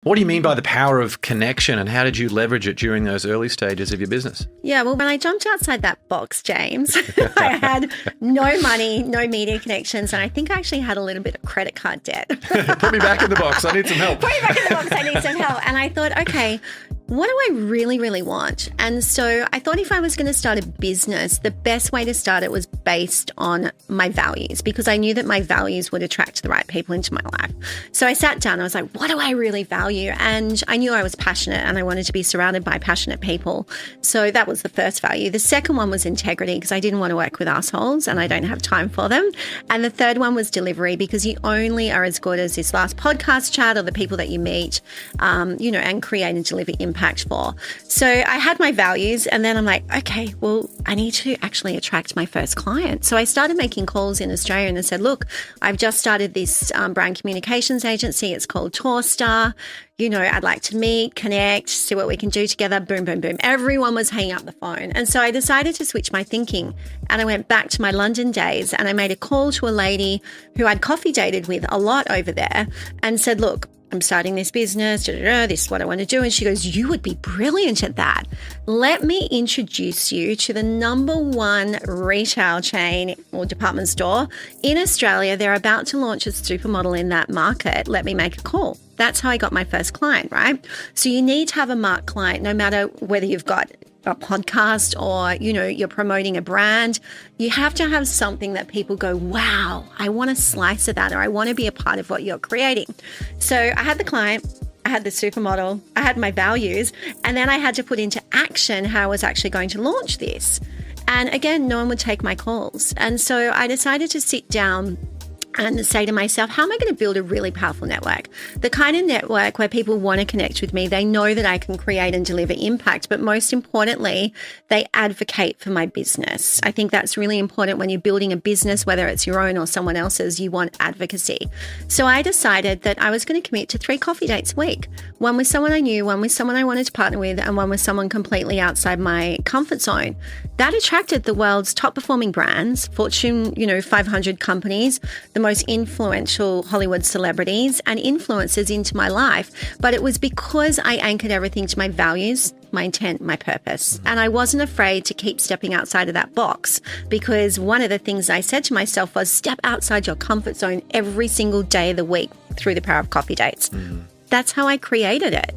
What do you mean by the power of connection, and how did you leverage it during those early stages of your business? Yeah, well, when I jumped outside that box, James, I had no money, no media connections, and I think I actually had a little bit of credit card debt. Put me back in the box. I need some help. Put me back in the box. I need some help. And I thought, okay, what do I really, really want? And so I thought if I was going to start a business, the best way to start it was based on my values, because I knew that my values would attract the right people into my life. So I sat down, I was like, what do I really value? And I knew I was passionate and I wanted to be surrounded by passionate people. So that was the first value. The second one was integrity, because I didn't want to work with assholes and I don't have time for them. And the third one was delivery, because you only are as good as this last podcast chat or the people that you meet, and create and deliver impact for. So I had my values, and then I'm like, okay, well, I need to actually attract my first client. So I started making calls in Australia and I said, look, I've just started this brand communications agency. It's called Torstar. I'd like to meet, connect, see what we can do together. Boom, boom, boom. Everyone was hanging up the phone. And so I decided to switch my thinking, and I went back to my London days and I made a call to a lady who I'd coffee dated with a lot over there and said, look, I'm starting this business, this is what I want to do. And she goes, you would be brilliant at that. Let me introduce you to the #1 retail chain or department store in Australia. They're about to launch a supermodel in that market. Let me make a call. That's how I got my first client, right? So you need to have a marked client, no matter whether you've got a podcast or, you're promoting a brand. You have to have something that people go, wow, I want a slice of that, or I want to be a part of what you're creating. So I had the client, I had the supermodel, I had my values, and then I had to put into action how I was actually going to launch this. And again, no one would take my calls. And so I decided to sit down and say to myself, how am I going to build a really powerful network? The kind of network where people want to connect with me. They know that I can create and deliver impact, but most importantly, they advocate for my business. I think that's really important when you're building a business, whether it's your own or someone else's, you want advocacy. So I decided that I was going to commit to 3 coffee dates a week. One with someone I knew, one with someone I wanted to partner with, and one with someone completely outside my comfort zone. That attracted the world's top performing brands, Fortune, 500 companies, the most influential Hollywood celebrities and influencers into my life. But it was because I anchored everything to my values, my intent, my purpose. And I wasn't afraid to keep stepping outside of that box, because one of the things I said to myself was step outside your comfort zone every single day of the week through the power of coffee dates. That's how I created it.